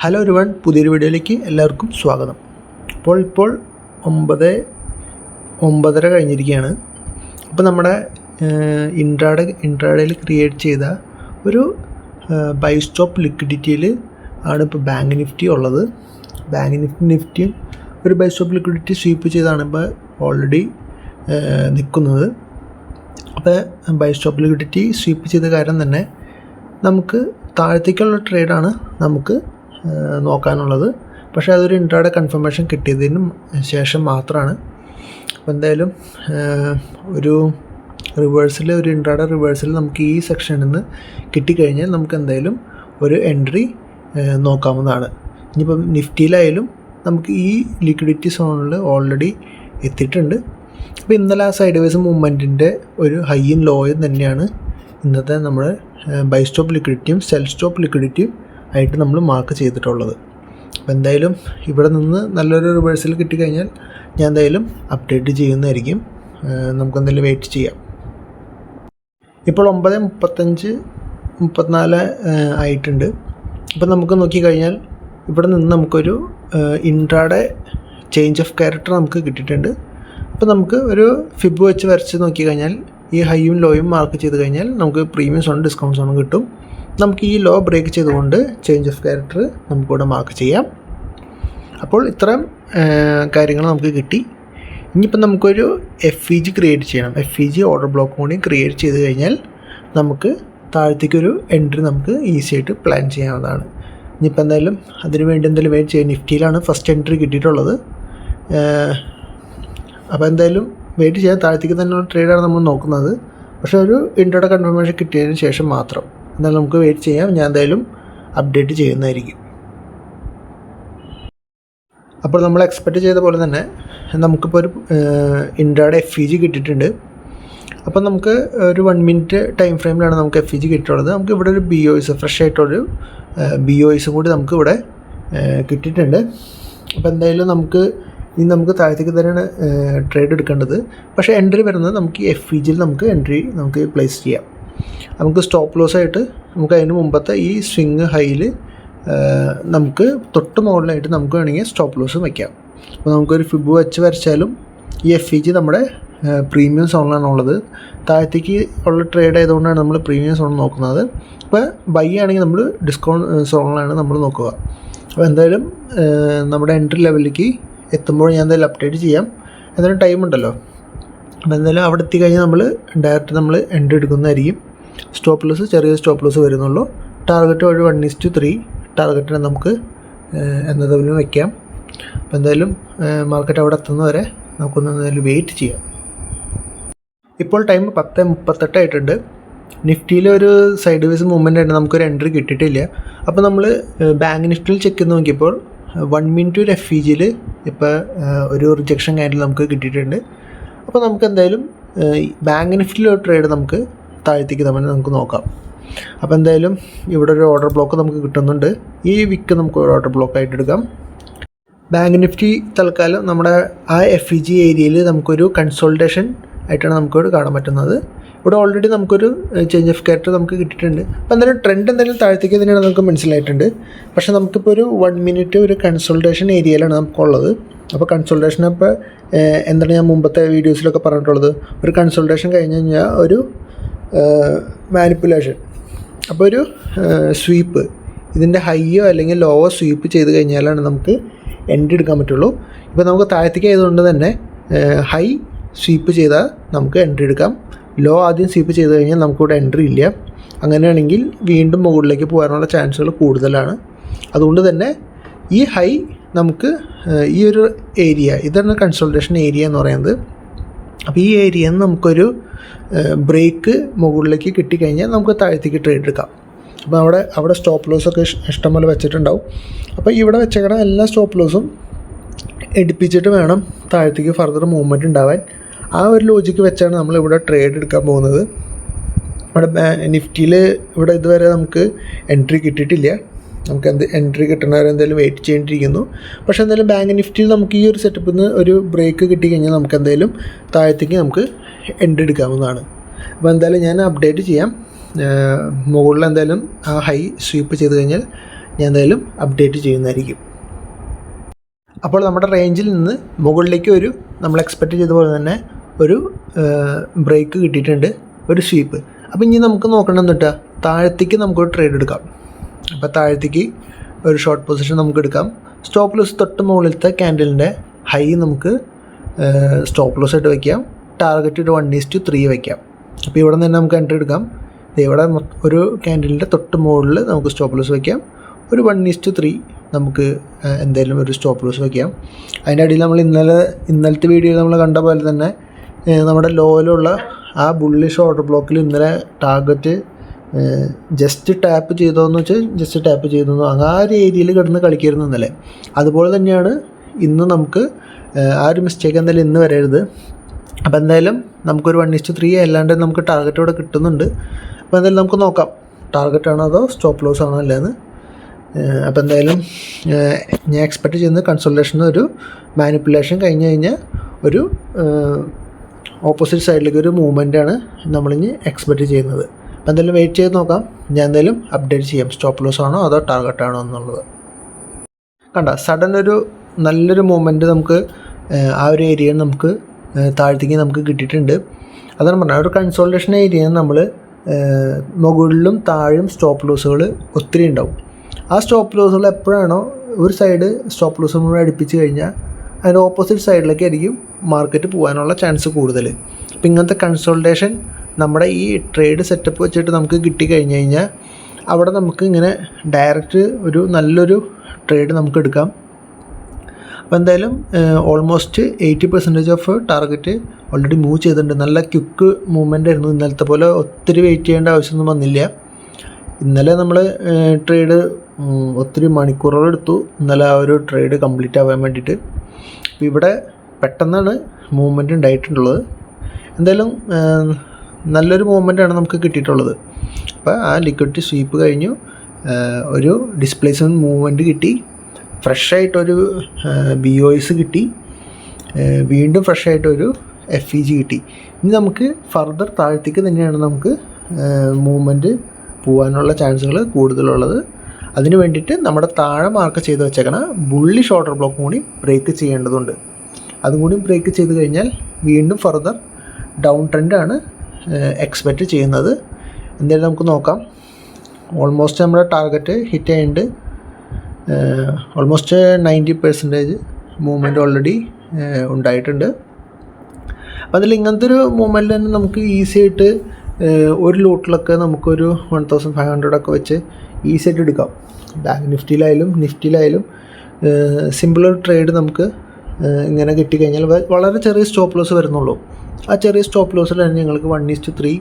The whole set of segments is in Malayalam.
ഹലോ ഒരുവൺ, പുതിയൊരു വീഡിയോയിലേക്ക് എല്ലാവർക്കും സ്വാഗതം. ഇപ്പോൾ 9:30 കഴിഞ്ഞിരിക്കുകയാണ്. അപ്പോൾ നമ്മുടെ ഇൻട്രാഡേയിൽ ക്രിയേറ്റ് ചെയ്ത ഒരു ബൈ സ്റ്റോപ്പ് ലിക്വിഡിറ്റിയിൽ ആണ് ഇപ്പോൾ ബാങ്ക് നിഫ്റ്റി ഉള്ളത്. ബാങ്ക് നിഫ്റ്റിയും ഒരു ബൈ സ്റ്റോപ്പ് ലിക്വിഡിറ്റി സ്വീപ്പ് ചെയ്താണ് ഇപ്പോൾ ഓൾറെഡി നിൽക്കുന്നത്. അപ്പോൾ ബൈ സ്റ്റോപ്പ് ലിക്വിഡിറ്റി സ്വീപ്പ് ചെയ്ത കാര്യം തന്നെ നമുക്ക് താഴത്തേക്കുള്ള ട്രേഡാണ് നമുക്ക് നോക്കാനുള്ളത്. പക്ഷേ അതൊരു ഇൻട്രാഡേ കൺഫർമേഷൻ കിട്ടിയതിന് ശേഷം മാത്രമാണ്. അപ്പോൾ എന്തായാലും ഒരു ഇൻട്രാഡേ റിവേഴ്സിൽ നമുക്ക് ഈ സെക്ഷനിൽ നിന്ന് കിട്ടിക്കഴിഞ്ഞാൽ നമുക്ക് എന്തായാലും ഒരു എൻട്രി നോക്കാവുന്നതാണ്. ഇനിയിപ്പം നിഫ്റ്റിയിലായാലും നമുക്ക് ഈ ലിക്വിഡിറ്റി സോണിൽ ഓൾറെഡി എത്തിയിട്ടുണ്ട്. അപ്പോൾ ഇന്നലെ ആ സൈഡ് വേസ് മൂവ്മെൻറ്റിൻ്റെ ഒരു ഹൈയും ലോയും തന്നെയാണ് ഇന്നത്തെ നമ്മൾ ബൈ സ്റ്റോപ്പ് ലിക്വിഡിറ്റിയും സെൽ സ്റ്റോപ്പ് ലിക്വിഡിറ്റിയും ആയിട്ട് നമ്മൾ മാർക്ക് ചെയ്തിട്ടുള്ളത്. അപ്പോൾ എന്തായാലും ഇവിടെ നിന്ന് നല്ലൊരു റിവേഴ്സൽ കിട്ടിക്കഴിഞ്ഞാൽ ഞാൻ എന്തായാലും അപ്ഡേറ്റ് ചെയ്യുന്നതായിരിക്കും. നമുക്കെന്തായാലും വെയിറ്റ് ചെയ്യാം. ഇപ്പോൾ 9:34 ആയിട്ടുണ്ട്. അപ്പോൾ നമുക്ക് നോക്കിക്കഴിഞ്ഞാൽ ഇവിടെ നിന്ന് നമുക്കൊരു ഇൻട്രാഡേ ചേഞ്ച് ഓഫ് ക്യാരക്ടർ നമുക്ക് കിട്ടിയിട്ടുണ്ട്. അപ്പോൾ നമുക്ക് ഒരു ഫിബ് വെച്ച് വരച്ച് നോക്കിക്കഴിഞ്ഞാൽ ഈ ഹൈയും ലോയും മാർക്ക് ചെയ്ത് കഴിഞ്ഞാൽ നമുക്ക് പ്രീമിയം സോണും ഡിസ്കൗണ്ട് സോണും കിട്ടും. നമുക്ക് ഈ ലോ ബ്രേക്ക് ചെയ്തുകൊണ്ട് ചേഞ്ച് ഓഫ് ക്യാരക്ടർ നമുക്കിവിടെ മാർക്ക് ചെയ്യാം. അപ്പോൾ ഇത്രയും കാര്യങ്ങൾ നമുക്ക് കിട്ടി. ഇനിയിപ്പോൾ നമുക്കൊരു FEG ക്രിയേറ്റ് ചെയ്യണം. FEG ഓർഡർ ബ്ലോക്ക് കൂടി ക്രിയേറ്റ് ചെയ്ത് കഴിഞ്ഞാൽ നമുക്ക് താഴത്തേക്കൊരു എൻട്രി നമുക്ക് ഈസി ആയിട്ട് പ്ലാൻ ചെയ്യാവുന്നതാണ്. ഇനിയിപ്പോൾ എന്തായാലും അതിന് വേണ്ടി എന്തെങ്കിലും വെയിറ്റ് ചെയ്യാം. നിഫ്റ്റിയിലാണ് ഫസ്റ്റ് എൻട്രി കിട്ടിയിട്ടുള്ളത്. അപ്പോൾ എന്തായാലും വെയിറ്റ് ചെയ്യാൻ, താഴത്തേക്ക് തന്നെയുള്ള ട്രേഡാണ് നമ്മൾ നോക്കുന്നത്. പക്ഷേ ഒരു ഇൻട്രാഡേ കൺഫർമേഷൻ കിട്ടിയതിന് ശേഷം മാത്രം. എന്നാലും നമുക്ക് വെയിറ്റ് ചെയ്യാം. ഞാൻ എന്തായാലും അപ്ഡേറ്റ് ചെയ്യുന്നതായിരിക്കും. അപ്പോൾ നമ്മൾ എക്സ്പെക്റ്റ് ചെയ്ത പോലെ തന്നെ നമുക്കിപ്പോൾ ഒരു ഇൻട്രാഡേ FEG കിട്ടിയിട്ടുണ്ട്. അപ്പോൾ നമുക്ക് ഒരു 1 മിനിറ്റ് ടൈം ഫ്രെയിമിലാണ് നമുക്ക് FEG കിട്ടിയിട്ടുള്ളത്. നമുക്ക് ഇവിടെ ഒരു BOS ഫ്രഷ് ആയിട്ടൊരു BOS കൂടി നമുക്ക് ഇവിടെ കിട്ടിയിട്ടുണ്ട്. അപ്പോൾ എന്തായാലും നമുക്ക് താഴത്തേക്ക് തന്നെയാണ് ട്രേഡ് എടുക്കേണ്ടത്. പക്ഷേ എൻട്രി വരുന്നത് നമുക്ക് ഈ FEGയിൽ നമുക്ക് പ്ലേസ് ചെയ്യാം. നമുക്ക് സ്റ്റോപ്പ് ലോസ് ആയിട്ട് നമുക്ക് അതിന് മുമ്പത്തെ ഈ സ്വിങ് ഹൈയിൽ നമുക്ക് തൊട്ട് മുകളിലായിട്ട് നമുക്ക് വേണമെങ്കിൽ സ്റ്റോപ്പ് ലോസ് വയ്ക്കാം. അപ്പോൾ നമുക്കൊരു ഫിബ് വെച്ച് വരച്ചാലും ഈ FEG നമ്മുടെ പ്രീമിയം സോണിലാണുള്ളത്. താഴത്തേക്ക് ഉള്ള ട്രേഡ് ആയതുകൊണ്ടാണ് നമ്മൾ പ്രീമിയം സോൺ നോക്കുന്നത്. ഇപ്പോൾ ബൈ ആണെങ്കിൽ നമ്മൾ ഡിസ്കൗണ്ട് സോണിലാണ് നമ്മൾ നോക്കുക. അപ്പോൾ എന്തായാലും നമ്മുടെ എൻട്രി ലെവലിലേക്ക് എത്തുമ്പോൾ ഞാൻ എന്തായാലും അപ്ഡേറ്റ് ചെയ്യാം. എന്തായാലും ടൈം ഉണ്ടല്ലോ. അപ്പോൾ എന്തായാലും അവിടെ എത്തിക്കഴിഞ്ഞാൽ നമ്മൾ ഡയറക്റ്റ് എൻട്രി എടുക്കുന്നതായിരിക്കും. സ്റ്റോപ്പ് ലോസ് ചെറിയ സ്റ്റോപ്പ് ലോസ് വരുന്നുള്ളൂ. ടാർഗറ്റ് ഒരു 1:3 ടാർഗറ്റിനെ നമുക്ക് എന്നതെങ്കിലും വയ്ക്കാം. അപ്പോൾ എന്തായാലും മാർക്കറ്റ് അവിടെ എത്തുന്നവരെ നമുക്കൊന്ന് എന്തായാലും വെയിറ്റ് ചെയ്യാം. ഇപ്പോൾ ടൈം 10:38 ആയിട്ടുണ്ട്. നിഫ്റ്റിയിൽ ഒരു സൈഡ് വേസ് മൂവ്മെൻ്റ് ആയിട്ട് നമുക്കൊരു എൻട്രി കിട്ടിയിട്ടില്ല. അപ്പോൾ നമ്മൾ ബാങ്ക് നിഫ്റ്റിയിൽ ചെക്ക് ചെയ്ത് നോക്കിയപ്പോൾ 1 മിനിറ്റ് ഒരു FEGയിൽ ഇപ്പോൾ ഒരു റിജക്ഷൻ ക്യാൻഡിൽ നമുക്ക് കിട്ടിയിട്ടുണ്ട്. അപ്പോൾ നമുക്ക് എന്തായാലും ബാങ്ക് നിഫ്റ്റിയിലെ ട്രേഡ് നമുക്ക് താഴത്തേക്ക് നമുക്ക് നോക്കാം. അപ്പോൾ എന്തായാലും ഇവിടെ ഒരു ഓർഡർ ബ്ലോക്ക് നമുക്ക് കിട്ടുന്നുണ്ട്. ഈ വിക്ക് നമുക്ക് ഒരു ഓർഡർ ബ്ലോക്ക് ആയിട്ട് എടുക്കാം. ബാങ്ക് നിഫ്റ്റി തൽക്കാലം നമ്മുടെ ആ FEG ഏരിയയിൽ നമുക്കൊരു കൺസോൾട്ടേഷൻ ആയിട്ടാണ് നമുക്കിവിടെ കാണാൻ പറ്റുന്നത്. ഇവിടെ ഓൾറെഡി നമുക്കൊരു ചേഞ്ച് ഓഫ് ക്യാരക്ടർ നമുക്ക് കിട്ടിയിട്ടുണ്ട്. അപ്പോൾ എന്തായാലും ട്രെൻഡ് എന്തായാലും താഴത്തേക്ക് തന്നെയാണ് നമുക്ക് മനസ്സിലായിട്ടുണ്ട്. പക്ഷേ നമുക്കിപ്പോൾ ഒരു 1 മിനിറ്റ് ഒരു കൺസോൾട്ടേഷൻ ഏരിയയിലാണ് നമുക്കുള്ളത്. അപ്പോൾ കൺസോൾട്ടേഷൻ ഇപ്പോൾ എന്താണ് ഞാൻ മുമ്പത്തെ വീഡിയോസിലൊക്കെ പറഞ്ഞിട്ടുള്ളത്, ഒരു കൺസോൾട്ടേഷൻ കഴിഞ്ഞ് കഴിഞ്ഞാൽ ഒരു മാനിപ്പുലേഷൻ, അപ്പോൾ ഒരു സ്വീപ്പ്, ഇതിൻ്റെ ഹൈയോ അല്ലെങ്കിൽ ലോവോ സ്വീപ്പ് ചെയ്ത് കഴിഞ്ഞാലാണ് നമുക്ക് എൻട്രി എടുക്കാൻ പറ്റുള്ളൂ. ഇപ്പോൾ നമുക്ക് താഴത്തേക്ക് ആയതുകൊണ്ട് തന്നെ ഹൈ സ്വീപ്പ് ചെയ്താൽ നമുക്ക് എൻട്രി എടുക്കാം. ലോ ആദ്യം സ്വീപ്പ് ചെയ്ത് കഴിഞ്ഞാൽ നമുക്കിവിടെ എൻട്രി ഇല്ല. അങ്ങനെയാണെങ്കിൽ വീണ്ടും മുകളിലേക്ക് പോകാനുള്ള ചാൻസുകൾ കൂടുതലാണ്. അതുകൊണ്ട് തന്നെ ഈ ഹൈ നമുക്ക് ഈ ഒരു ഏരിയ, ഇതാണ് കൺസോൾട്ടേഷൻ ഏരിയ എന്ന് പറയുന്നത്. അപ്പോൾ ഈ ഏരിയയിൽ നിന്ന് നമുക്കൊരു ബ്രേക്ക് മുകളിലേക്ക് കിട്ടിക്കഴിഞ്ഞാൽ നമുക്ക് താഴത്തേക്ക് ട്രേഡ് എടുക്കാം. അപ്പോൾ അവിടെ സ്റ്റോപ്പ് ലോസൊക്കെ ഇഷ്ടംപോലെ വെച്ചിട്ടുണ്ടാവും. അപ്പോൾ ഇവിടെ വെച്ചേക്കണ എല്ലാ സ്റ്റോപ്പ് ലോസും എടുപ്പിച്ചിട്ട് വേണം താഴത്തേക്ക് ഫർദർ മൂവ്മെൻറ്റ് ഉണ്ടാവാൻ. ആ ഒരു ലോജിക്ക് വെച്ചാണ് നമ്മളിവിടെ ട്രേഡ് എടുക്കാൻ പോകുന്നത്. ഇവിടെ നിഫ്റ്റിയിൽ ഇവിടെ ഇതുവരെ നമുക്ക് എൻട്രി കിട്ടിയിട്ടില്ല. നമുക്ക് എൻട്രി കിട്ടുന്നവരെ എന്തായാലും വെയിറ്റ് ചെയ്യേണ്ടിയിരിക്കുന്നു. പക്ഷേ എന്തായാലും ബാങ്ക് നിഫ്റ്റിയിൽ നമുക്ക് ഈ ഒരു സെറ്റപ്പിൽ നിന്ന് ഒരു ബ്രേക്ക് കിട്ടിക്കഴിഞ്ഞാൽ നമുക്ക് എന്തായാലും താഴത്തേക്ക് നമുക്ക് എൻട്രി എടുക്കാവുന്നതാണ്. അപ്പോൾ എന്തായാലും ഞാൻ അപ്ഡേറ്റ് ചെയ്യാം. മുകളിൽ എന്തായാലും ആ ഹൈ സ്വീപ്പ് ചെയ്ത് കഴിഞ്ഞാൽ ഞാൻ എന്തായാലും അപ്ഡേറ്റ് ചെയ്യുന്നതായിരിക്കും. അപ്പോൾ നമ്മുടെ റേഞ്ചിൽ നിന്ന് മുകളിലേക്ക് നമ്മൾ എക്സ്പെക്റ്റ് ചെയ്ത പോലെ തന്നെ ഒരു ബ്രേക്ക് കിട്ടിയിട്ടുണ്ട്, ഒരു സ്വീപ്പ്. അപ്പോൾ ഇനി നമുക്ക് നോക്കേണ്ടതെന്ന് വെച്ചാൽ താഴത്തേക്ക് നമുക്കൊരു ട്രേഡ് എടുക്കാം. അപ്പോൾ താഴത്തേക്ക് ഒരു ഷോർട്ട് പൊസിഷൻ നമുക്ക് എടുക്കാം. സ്റ്റോപ്പ് ലോസ് തൊട്ട് മുകളിലത്തെ ക്യാൻഡലിൻ്റെ ഹൈ നമുക്ക് സ്റ്റോപ്പ് ലോസ് ആയിട്ട് വയ്ക്കാം. ടാർഗറ്റ് ഒരു 1:3 വയ്ക്കാം. അപ്പോൾ ഇവിടെ നിന്ന് തന്നെ നമുക്ക് എൻട്രി എടുക്കാം. ഇവിടെ ഒരു ക്യാൻഡലിൻ്റെ തൊട്ട് മുകളിൽ നമുക്ക് സ്റ്റോപ്പ് ലോസ് വയ്ക്കാം. ഒരു 1:3 നമുക്ക് എന്തായാലും ഒരു സ്റ്റോപ്പ് ലോസ് വയ്ക്കാം. അതിൻ്റെ അടിയിൽ നമ്മൾ ഇന്നലത്തെ വീഡിയോയിൽ നമ്മൾ കണ്ട പോലെ തന്നെ നമ്മുടെ ലോയിലുള്ള ആ ബുള്ളിഷ് ഓർഡർ ബ്ലോക്കിൽ ഇന്നലെ ടാർഗറ്റ് ജസ്റ്റ് ടാപ്പ് ചെയ്തോന്ന് വെച്ചാൽ ജസ്റ്റ് ടാപ്പ് ചെയ്തു, ആ ഒരു ഏരിയയിൽ കിടന്ന് കളിക്കരുത് ഇന്നലെ. അതുപോലെ തന്നെയാണ് ഇന്ന് നമുക്ക് ആ ഒരു മിസ്റ്റേക്ക് എന്തായാലും ഇന്ന് വരരുത്. അപ്പോൾ എന്തായാലും നമുക്കൊരു 1:3 അല്ലാണ്ട് നമുക്ക് ടാർഗറ്റ് ഇവിടെ കിട്ടുന്നുണ്ട്. അപ്പോൾ എന്തായാലും നമുക്ക് നോക്കാം ടാർഗറ്റാണോ അതോ സ്റ്റോപ്പ് ലോസ് ആണോ അല്ലെന്ന്. അപ്പോൾ എന്തായാലും ഞാൻ എക്സ്പെക്റ്റ് ചെയ്യുന്നത് കൺസൾട്ടേഷൻ ഒരു മാനിപ്പുലേഷൻ കഴിഞ്ഞ് കഴിഞ്ഞാൽ ഒരു ഓപ്പോസിറ്റ് സൈഡിലേക്ക് ഒരു മൂവ്മെൻറ്റാണ് നമ്മളിനി എക്സ്പെക്റ്റ് ചെയ്യുന്നത്. അപ്പോൾ എന്തായാലും വെയിറ്റ് ചെയ്ത് നോക്കാം. ഞാൻ എന്തായാലും അപ്ഡേറ്റ് ചെയ്യാം സ്റ്റോപ്പ് ലോസ് ആണോ അതോ ടാർഗറ്റ് ആണോ എന്നുള്ളത്. കണ്ട സഡൻ ഒരു നല്ലൊരു മൂവ്മെൻറ്റ് നമുക്ക് ആ ഒരു ഏരിയയിൽ നമുക്ക് താഴത്തേക്ക് നമുക്ക് കിട്ടിയിട്ടുണ്ട്. അതാണ് പറഞ്ഞത്, ഒരു കൺസോൾട്ടേഷൻ ഏരിയയിൽ നമ്മൾ മുകളിലും താഴെയും സ്റ്റോപ്പ് ലോസുകൾ ഒത്തിരി ഉണ്ടാവും. ആ സ്റ്റോപ്പ് ലോസുകൾ എപ്പോഴാണോ ഒരു സൈഡ് സ്റ്റോപ്പ് ലോസ് നമ്മൾ അടുപ്പിച്ച് കഴിഞ്ഞാൽ അതിൻ്റെ ഓപ്പോസിറ്റ് സൈഡിലേക്ക് ആയിരിക്കും മാർക്കറ്റ് പോകാനുള്ള ചാൻസ് കൂടുതൽ. അപ്പം ഇങ്ങനത്തെ കൺസോൾട്ടേഷൻ നമ്മുടെ ഈ ട്രേഡ് സെറ്റപ്പ് വെച്ചിട്ട് നമുക്ക് കിട്ടിക്കഴിഞ്ഞ് കഴിഞ്ഞാൽ അവിടെ നമുക്ക് ഇങ്ങനെ ഡയറക്റ്റ് ഒരു നല്ലൊരു ട്രേഡ് നമുക്ക് എടുക്കാം. അപ്പോൾ എന്തായാലും almost 80% of target already move ചെയ്തിട്ടുണ്ട്. നല്ല ക്വിക്ക് മൂവ്മെൻ്റ് ആയിരുന്നു. ഇന്നലത്തെ പോലെ ഒത്തിരി വെയിറ്റ് ചെയ്യേണ്ട ആവശ്യമൊന്നും വന്നില്ല. ഇന്നലെ നമ്മൾ ട്രേഡ് ഒത്തിരി മണിക്കൂറുകൾ എടുത്തു ഇന്നലെ ആ ഒരു ട്രേഡ് കംപ്ലീറ്റ് ആവാൻ വേണ്ടിയിട്ട്. അപ്പോൾ ഇവിടെ പെട്ടെന്നാണ് മൂവ്മെൻറ്റ് ഉണ്ടായിട്ടുള്ളത്. എന്തായാലും നല്ലൊരു മൂവ്മെൻറ്റാണ് നമുക്ക് കിട്ടിയിട്ടുള്ളത്. അപ്പോൾ ആ ലിക്വിഡിറ്റി സ്വീപ്പ് കഴിഞ്ഞു, ഒരു ഡിസ്പ്ലേസ്മെൻറ്റ് മൂവ്മെൻറ്റ് കിട്ടി, ഫ്രഷായിട്ടൊരു BOS കിട്ടി, വീണ്ടും ഫ്രഷായിട്ടൊരു FEG കിട്ടി. ഇനി നമുക്ക് ഫർദർ താഴത്തേക്ക് തന്നെയാണ് നമുക്ക് മൂവ്മെൻറ്റ് പോകാനുള്ള ചാൻസുകൾ കൂടുതലുള്ളത്. അതിന് വേണ്ടിയിട്ട് നമ്മുടെ താഴെ മാർക്ക് ചെയ്ത് വെച്ചേക്കണ ബുള്ളിഷ് ഓർഡർ ബ്ലോക്കും കൂടി ബ്രേക്ക് ചെയ്യേണ്ടതുണ്ട്. അതും കൂടി ബ്രേക്ക് ചെയ്ത് കഴിഞ്ഞാൽ വീണ്ടും ഫർദർ ഡൗൺ ട്രെൻഡാണ് എക്സ്പെക്റ്റ് ചെയ്യുന്നത്. എന്തായാലും നമുക്ക് നോക്കാം. ഓൾമോസ്റ്റ് നമ്മുടെ ടാർഗറ്റ് ഹിറ്റ് ആയിട്ടുണ്ട്. ഓൾമോസ്റ്റ് 90% മൂവ്മെൻറ്റ് ഓൾറെഡി ഉണ്ടായിട്ടുണ്ട്. അപ്പോൾ അതിൽ ഇങ്ങനത്തെ ഒരു മൂവ്മെൻറ്റ് തന്നെ നമുക്ക് ഈസി ആയിട്ട് ഒരു ലോട്ടിലൊക്കെ നമുക്കൊരു 1500 ഒക്കെ വെച്ച് ഈസി ആയിട്ട് എടുക്കാം. ബാങ്ക് നിഫ്റ്റിയിലായാലും സിമ്പിളൊരു ട്രേഡ് നമുക്ക് ഇങ്ങനെ കിട്ടിക്കഴിഞ്ഞാൽ വളരെ ചെറിയ സ്റ്റോപ്പ് ലോസ് വരുന്നുള്ളൂ. ആ ചെറിയ സ്റ്റോപ്പ് ലോസിൽ തന്നെ ഞങ്ങൾക്ക് 1:3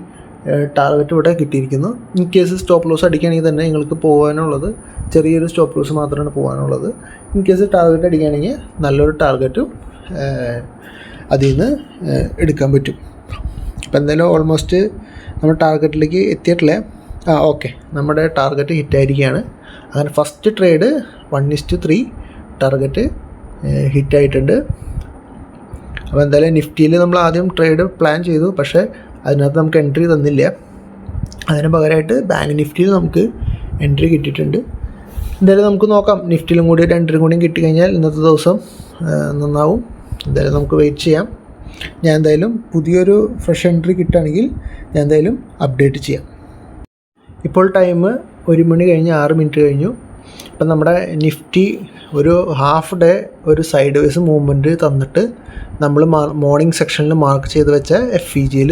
ടാർഗറ്റ് ഇവിടെ കിട്ടിയിരിക്കുന്നു. ഇൻ കേസ് സ്റ്റോപ്പ് ലോസ് അടിക്കുകയാണെങ്കിൽ തന്നെ നിങ്ങൾക്ക് പോകാനുള്ളത് ചെറിയൊരു സ്റ്റോപ്പ് ലോസ് മാത്രമാണ് പോകാനുള്ളത്. ഇൻ കേസ് ടാർഗറ്റ് അടിക്കുകയാണെങ്കിൽ നല്ലൊരു ടാർഗറ്റും അതിൽ നിന്ന് എടുക്കാൻ പറ്റും. അപ്പോൾ എന്തായാലും ഓൾമോസ്റ്റ് നമ്മൾ ടാർഗറ്റിലേക്ക് എത്തിയിട്ടില്ല. ഓക്കെ, നമ്മുടെ ടാർഗറ്റ് ഹിറ്റായിരിക്കുകയാണ്. അങ്ങനെ ഫസ്റ്റ് ട്രേഡ് 1:3 ടാർഗറ്റ് ഹിറ്റായിട്ടുണ്ട്. അപ്പോൾ എന്തായാലും നിഫ്റ്റിയിൽ നമ്മൾ ആദ്യം ട്രേഡ് പ്ലാൻ ചെയ്തു, പക്ഷേ അതിനകത്ത് നമുക്ക് എൻട്രി തന്നില്ല. അതിന് പകരമായിട്ട് ബാങ്ക് നിഫ്റ്റിയിൽ നമുക്ക് എൻട്രി കിട്ടിയിട്ടുണ്ട്. എന്തായാലും നമുക്ക് നോക്കാം, നിഫ്റ്റിയിലും കൂടി ഒരു എൻട്രി കൂടിയും കിട്ടിക്കഴിഞ്ഞാൽ ഇന്നത്തെ ദിവസം നന്നാവും. എന്തായാലും നമുക്ക് വെയിറ്റ് ചെയ്യാം. ഞാൻ എന്തായാലും പുതിയൊരു ഫ്രഷ് എൻട്രി കിട്ടുകയാണെങ്കിൽ ഞാൻ എന്തായാലും അപ്ഡേറ്റ് ചെയ്യാം. ഇപ്പോൾ ടൈം 1 മണി കഴിഞ്ഞ് 6 മിനിറ്റ് കഴിഞ്ഞു. ഇപ്പം നമ്മുടെ നിഫ്റ്റി ഒരു ഹാഫ് ഡേ ഒരു സൈഡ് വേസ് മൂവ്മെൻറ്റ് തന്നിട്ട് നമ്മൾ മോർണിംഗ് സെക്ഷനിൽ മാർക്ക് ചെയ്ത് വെച്ച FEGയിൽ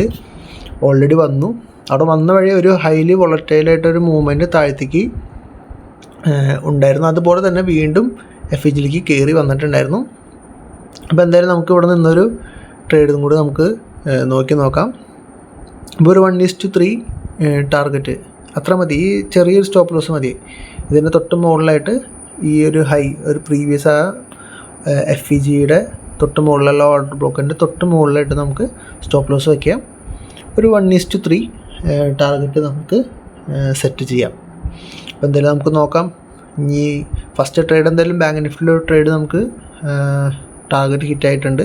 ഓൾറെഡി വന്നു. അവിടെ വന്ന വഴി ഒരു ഹൈലി വോളറ്റൈലായിട്ടൊരു മൂവ്മെൻറ്റ് താഴത്തേക്ക് ഉണ്ടായിരുന്നു. അതുപോലെ തന്നെ വീണ്ടും FEGയിലേക്ക് കയറി വന്നിട്ടുണ്ടായിരുന്നു. അപ്പോൾ എന്തായാലും നമുക്ക് ഇവിടെ നിന്നൊരു ട്രേഡും കൂടി നമുക്ക് നോക്കാം. ഇപ്പോൾ ഒരു 1:3 ടാർഗറ്റ് അത്ര മതി. ഈ ചെറിയൊരു സ്റ്റോപ്പ് ലോസ് മതി. ഇതിൻ്റെ തൊട്ട് മുകളിലായിട്ട് ഈ ഒരു ഹൈ ഒരു പ്രീവിയസ് FEGയുടെ തൊട്ട് മുകളിലുള്ള ഓർഡർ ബ്ലോക്കിൻ്റെ തൊട്ട് മുകളിലായിട്ട് നമുക്ക് സ്റ്റോപ്പ് ലോസ് വയ്ക്കാം. ഒരു 1:3 ടാർഗറ്റ് നമുക്ക് സെറ്റ് ചെയ്യാം. അപ്പോൾ എന്തായാലും നമുക്ക് നോക്കാം. ഇനി ഫസ്റ്റ് ട്രേഡ് എന്തായാലും ബാങ്ക് നിഫ്റ്റിയിലൊരു ട്രേഡ് നമുക്ക് ടാർഗറ്റ് ഹിറ്റായിട്ടുണ്ട്.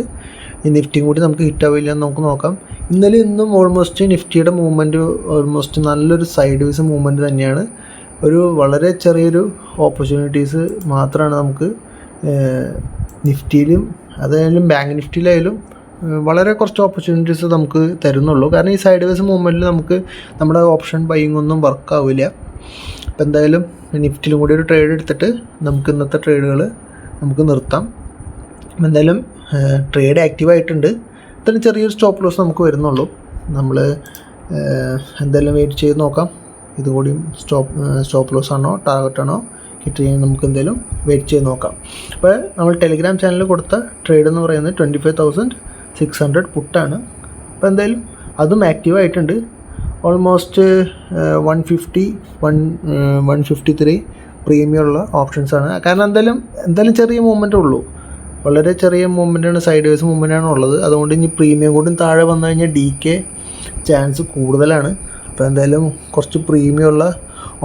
ഈ നിഫ്റ്റിയും കൂടി നമുക്ക് ഹിറ്റാവില്ല എന്ന് നമുക്ക് നോക്കാം. ഇന്നലെ ഇന്നും ഓൾമോസ്റ്റ് നിഫ്റ്റിയുടെ മൂവ്മെൻറ്റ് ഓൾമോസ്റ്റ് നല്ലൊരു സൈഡ് വേസ് മൂവ്മെൻറ്റ് തന്നെയാണ്. ഒരു വളരെ ചെറിയൊരു ഓപ്പർച്യൂണിറ്റീസ് മാത്രമാണ് നമുക്ക് നിഫ്റ്റിയിലും അതായാലും ബാങ്ക് നിഫ്റ്റിയിലായാലും വളരെ കുറച്ച് ഓപ്പർച്യൂണിറ്റീസ് നമുക്ക് തരുന്നുള്ളൂ. കാരണം ഈ സൈഡ് വേസ് മൂവ്മെൻറ്റിൽ നമുക്ക് നമ്മുടെ ഓപ്ഷൻ ബൈയിങ് ഒന്നും വർക്കാവില്ല. അപ്പോൾ എന്തായാലും നിഫ്റ്റിയിലും കൂടി ഒരു ട്രേഡ് എടുത്തിട്ട് നമുക്ക് ഇന്നത്തെ ട്രേഡുകൾ നമുക്ക് നിർത്താം. എന്തായാലും ട്രേഡ് ആക്റ്റീവായിട്ടുണ്ട്. ഇത്രയും ചെറിയൊരു സ്റ്റോപ്പ് ലോസ് നമുക്ക് വരുന്നുള്ളൂ. നമ്മൾ എന്തായാലും വെയിറ്റ് ചെയ്ത് നോക്കാം. ഇതുകൂടിയും സ്റ്റോപ്പ് ലോസ് ആണോ ടാർഗറ്റാണോ കിട്ടിയെങ്കിൽ നമുക്ക് എന്തായാലും വെയിറ്റ് ചെയ്ത് നോക്കാം. അപ്പോൾ നമ്മൾ ടെലിഗ്രാം ചാനലിൽ കൊടുത്ത ട്രേഡ് എന്ന് പറയുന്നത് 25,600 പുട്ടാണ്. അപ്പോൾ എന്തായാലും അതും ആക്റ്റീവായിട്ടുണ്ട്. ഓൾമോസ്റ്റ് 153 പ്രീമിയം ഉള്ള ഓപ്ഷൻസാണ്. കാരണം എന്തായാലും ചെറിയ മൂവ്മെൻറ്റേ ഉള്ളൂ, വളരെ ചെറിയ മൂവ്മെൻറ്റാണ്, സൈഡ് വേസ് മൂവ്മെൻറ്റാണ് ഉള്ളത്. അതുകൊണ്ട് ഇനി പ്രീമിയം കൂടി താഴെ വന്നു കഴിഞ്ഞാൽ DK ചാൻസ് കൂടുതലാണ്. അപ്പോൾ എന്തായാലും കുറച്ച് പ്രീമിയം ഉള്ള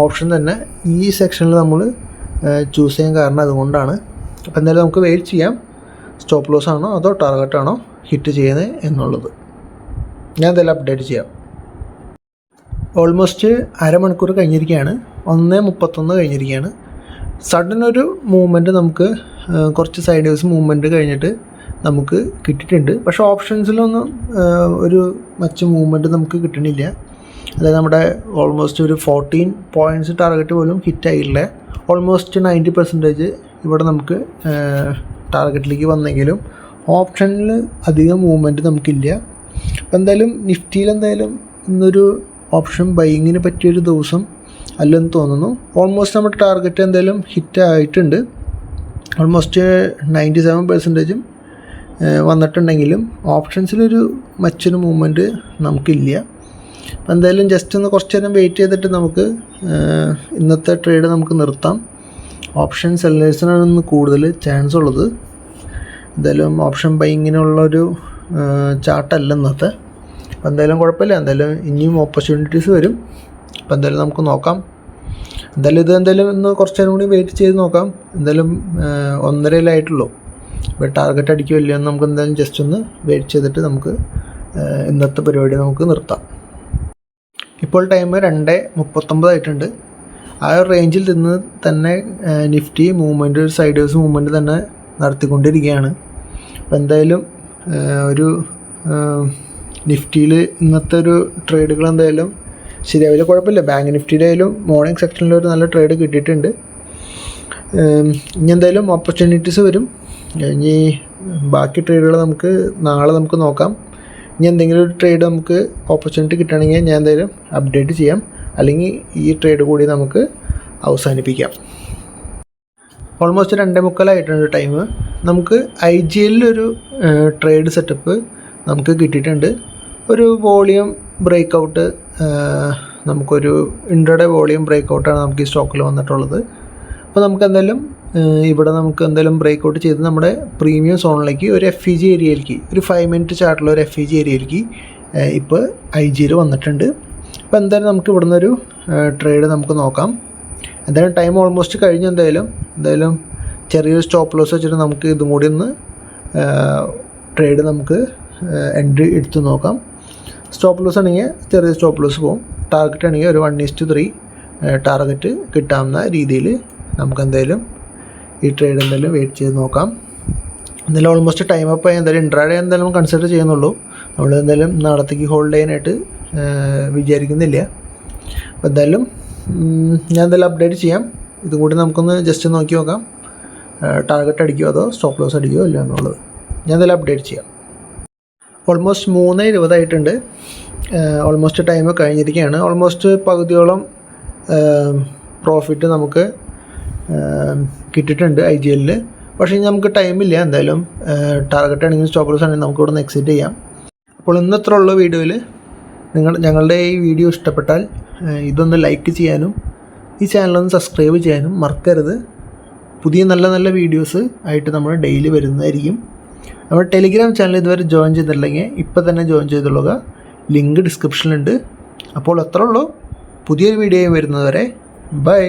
ഓപ്ഷൻ തന്നെ ഈ സെക്ഷനിൽ നമ്മൾ ചൂസ് ചെയ്യാൻ കാരണം അതുകൊണ്ടാണ്. അപ്പോൾ എന്തായാലും നമുക്ക് വെയിറ്റ് ചെയ്യാം, സ്റ്റോപ്പ് ലോസ് ആണോ അതോ ടാർഗറ്റാണോ ഹിറ്റ് ചെയ്യുന്നത് എന്നുള്ളത് ഞാൻ എന്തായാലും അപ്ഡേറ്റ് ചെയ്യാം. ഓൾമോസ്റ്റ് അരമണിക്കൂർ കഴിഞ്ഞിരിക്കുകയാണ്, 1:31 കഴിഞ്ഞിരിക്കുകയാണ്. സഡൻ ഒരു മൂവ്മെൻറ്റ് നമുക്ക് കുറച്ച് സൈഡ് വേസ് മൂവ്മെൻറ്റ് കഴിഞ്ഞിട്ട് നമുക്ക് കിട്ടിയിട്ടുണ്ട്. പക്ഷേ ഓപ്ഷൻസിലൊന്നും ഒരു മച്ച് മൂവ്മെൻറ്റ് നമുക്ക് കിട്ടണില്ല. അതായത് നമ്മുടെ ഓൾമോസ്റ്റ് ഒരു 14 പോയിൻറ്റ്സ് ടാർഗറ്റ് പോലും ഹിറ്റായില്ല. ഓൾമോസ്റ്റ് 90% ഇവിടെ നമുക്ക് ടാർഗറ്റിലേക്ക് വന്നെങ്കിലും ഓപ്ഷനിൽ അധികം മൂവ്മെൻറ്റ് നമുക്കില്ല. അപ്പോൾ എന്തായാലും നിഫ്റ്റിയിൽ എന്തായാലും ഇന്നൊരു ഓപ്ഷൻ ബൈയിങ്ങിന് പറ്റിയൊരു ദിവസം അല്ലെന്ന് തോന്നുന്നു. ഓൾമോസ്റ്റ് നമ്മുടെ ടാർഗറ്റ് എന്തായാലും ഹിറ്റ് ആയിട്ടുണ്ട്. ഓൾമോസ്റ്റ് 97% വന്നിട്ടുണ്ടെങ്കിലും ഓപ്ഷൻസിലൊരു മറ്റൊരു മൂവ്മെൻറ്റ് നമുക്കില്ല. അപ്പോൾ എന്തായാലും ജസ്റ്റ് ഒന്ന് കുറച്ച് നേരം വെയിറ്റ് ചെയ്തിട്ട് നമുക്ക് ഇന്നത്തെ ട്രേഡ് നമുക്ക് നിർത്താം. ഓപ്ഷൻ സെല്ലേഴ്സിനാണ് ഇന്ന് കൂടുതൽ ചാൻസ് ഉള്ളത്. എന്തായാലും ഓപ്ഷൻ ബൈയിങ്ങിനുള്ളൊരു ചാർട്ടല്ല ഇന്നത്തെ. അപ്പോൾ എന്തായാലും കുഴപ്പമില്ല, എന്തായാലും ഇനിയും ഓപ്പർച്യൂണിറ്റീസ് വരും. അപ്പോൾ എന്തായാലും നമുക്ക് നോക്കാം. എന്തായാലും ഇന്ന് കുറച്ച് നേരം കൂടി വെയിറ്റ് ചെയ്ത് നോക്കാം. എന്തായാലും 1:30 ഇപ്പോൾ ടാർഗറ്റ് അടിക്കുമല്ലോ എന്ന് നമുക്ക് എന്തായാലും ജസ്റ്റ് ഒന്ന് വെയിറ്റ് ചെയ്തിട്ട് നമുക്ക് ഇന്നത്തെ പരിപാടി നമുക്ക് നിർത്താം. ഇപ്പോൾ ടൈം 2:39 ആയിട്ടുണ്ട്. ആ ഒരു റേഞ്ചിൽ നിന്ന് തന്നെ നിഫ്റ്റി മൂവ്മെൻറ്റ്, ഒരു സൈഡ് വേസ് മൂവ്മെൻറ്റ് തന്നെ നടത്തിക്കൊണ്ടിരിക്കുകയാണ്. അപ്പോൾ എന്തായാലും ഒരു നിഫ്റ്റിയിൽ ഇന്നത്തെ ഒരു ട്രേഡുകൾ എന്തായാലും ശരിയാവില്ല, കുഴപ്പമില്ല. ബാങ്ക് നിഫ്റ്റിയിലായാലും മോർണിംഗ് സെക്ഷനിൽ ഒരു നല്ല ട്രേഡ് കിട്ടിയിട്ടുണ്ട്. ഇനി എന്തായാലും ഓപ്പർച്യൂണിറ്റീസ് വരും. ഇനി ബാക്കി ട്രേഡുകൾ നമുക്ക് നാളെ നമുക്ക് നോക്കാം. ഇനി എന്തെങ്കിലും ഒരു ട്രേഡ് നമുക്ക് ഓപ്പർച്യൂണിറ്റി കിട്ടുകയാണെങ്കിൽ ഞാൻ എന്തായാലും അപ്ഡേറ്റ് ചെയ്യാം. അല്ലെങ്കിൽ ഈ ട്രേഡ് കൂടി നമുക്ക് അവസാനിപ്പിക്കാം. ഓൾമോസ്റ്റ് 2:45 ആയിട്ടുണ്ട് ടൈം. നമുക്ക് IGL'ൊരു ട്രേഡ് സെറ്റപ്പ് നമുക്ക് കിട്ടിയിട്ടുണ്ട്. ഒരു വോളിയം ബ്രേക്കൗട്ട്, നമുക്കൊരു ഇൻട്രാഡേ വോളിയം ബ്രേക്കൗട്ടാണ് നമുക്ക് ഈ സ്റ്റോക്കിൽ വന്നിട്ടുള്ളത്. അപ്പോൾ നമുക്ക് എന്തായാലും ഇവിടെ നമുക്ക് എന്തായാലും ബ്രേക്കൗട്ട് ചെയ്ത് നമ്മുടെ പ്രീമിയം സോണിലേക്ക് ഒരു FEG ഏരിയയിലേക്ക്, ഒരു 5 മിനിറ്റ് ചാർട്ടുള്ള ഒരു FEG ഏരിയയിലേക്ക് ഇപ്പോൾ IGL വന്നിട്ടുണ്ട്. അപ്പോൾ എന്തായാലും നമുക്ക് ഇവിടെ നിന്നൊരു ട്രേഡ് നമുക്ക് നോക്കാം. എന്തായാലും ടൈം ഓൾമോസ്റ്റ് കഴിഞ്ഞ് എന്തായാലും ചെറിയൊരു സ്റ്റോപ്പ് ലോസ് വെച്ചിട്ട് നമുക്ക് ഇതും കൂടി ഒന്ന് ട്രേഡ് നമുക്ക് എൻട്രി എടുത്ത് നോക്കാം. സ്റ്റോപ്പ് ലോസ് ആണെങ്കിൽ ചെറിയ സ്റ്റോപ്പ് ലോസ് പോകും. ടാർഗറ്റ് ആണെങ്കിൽ ഒരു 1:3 ടാർഗറ്റ് കിട്ടാവുന്ന രീതിയിൽ നമുക്ക് എന്തായാലും ഈ ട്രേഡ് എന്തായാലും വെയിറ്റ് ചെയ്ത് നോക്കാം. എന്തായാലും ഓൾമോസ്റ്റ് ടൈം അപ്പ് ആയി. എന്തായാലും ഇൻട്രാഡേ എന്തായാലും കൺസിഡർ ചെയ്യുന്നുള്ളൂ. നമ്മൾ എന്തായാലും നാളത്തേക്ക് ഹോൾഡ് ചെയ്യാനായിട്ട് വിചാരിക്കുന്നില്ല. അപ്പോൾ എന്തായാലും ഞാൻ എന്തായാലും അപ്ഡേറ്റ് ചെയ്യാം. ഇതും കൂടി നമുക്കൊന്ന് ജസ്റ്റ് നോക്കി നോക്കാം, ടാർഗറ്റ് അടിക്കുമോ അതോ സ്റ്റോപ്പ് ലോസ് അടിക്കുമോ ഇല്ല എന്നുള്ളത് ഞാൻ എന്തായാലും അപ്ഡേറ്റ് ചെയ്യാം. ഓൾമോസ്റ്റ് 3:20 ആയിട്ടുണ്ട്. ഓൾമോസ്റ്റ് ടൈം കഴിഞ്ഞിരിക്കുകയാണ്. ഓൾമോസ്റ്റ് പകുതിയോളം പ്രോഫിറ്റ് നമുക്ക് കിട്ടിയിട്ടുണ്ട് IGL'ൽ. പക്ഷേ നമുക്ക് ടൈമില്ല. എന്തായാലും ടാർഗറ്റ് ആണെങ്കിൽ സ്റ്റോപ്പ് ലോസ് ആണെങ്കിൽ നമുക്ക് ഇവിടെ നിന്ന് എക്സിറ്റ് ചെയ്യാം. അപ്പോൾ ഇന്നത്ര ഉള്ള വീഡിയോയിൽ ഞങ്ങളുടെ ഈ വീഡിയോ ഇഷ്ടപ്പെട്ടാൽ ഇതൊന്ന് ലൈക്ക് ചെയ്യാനും ഈ ചാനലൊന്ന് സബ്സ്ക്രൈബ് ചെയ്യാനും മറക്കരുത്. പുതിയ നല്ല നല്ല വീഡിയോസ് ആയിട്ട് നമ്മൾ ഡെയിലി വരുന്നതായിരിക്കും. നമ്മുടെ ടെലിഗ്രാം ചാനൽ ഇതുവരെ ജോയിൻ ചെയ്തിട്ടില്ലെങ്കിൽ ഇപ്പോൾ തന്നെ ജോയിൻ ചെയ്തുകൊള്ളുക. ലിങ്ക് ഡിസ്ക്രിപ്ഷനിലുണ്ട്. അപ്പോൾ അത്രേ ഉള്ളൂ. പുതിയൊരു വീഡിയോ വരുന്നതുവരെ ബൈ.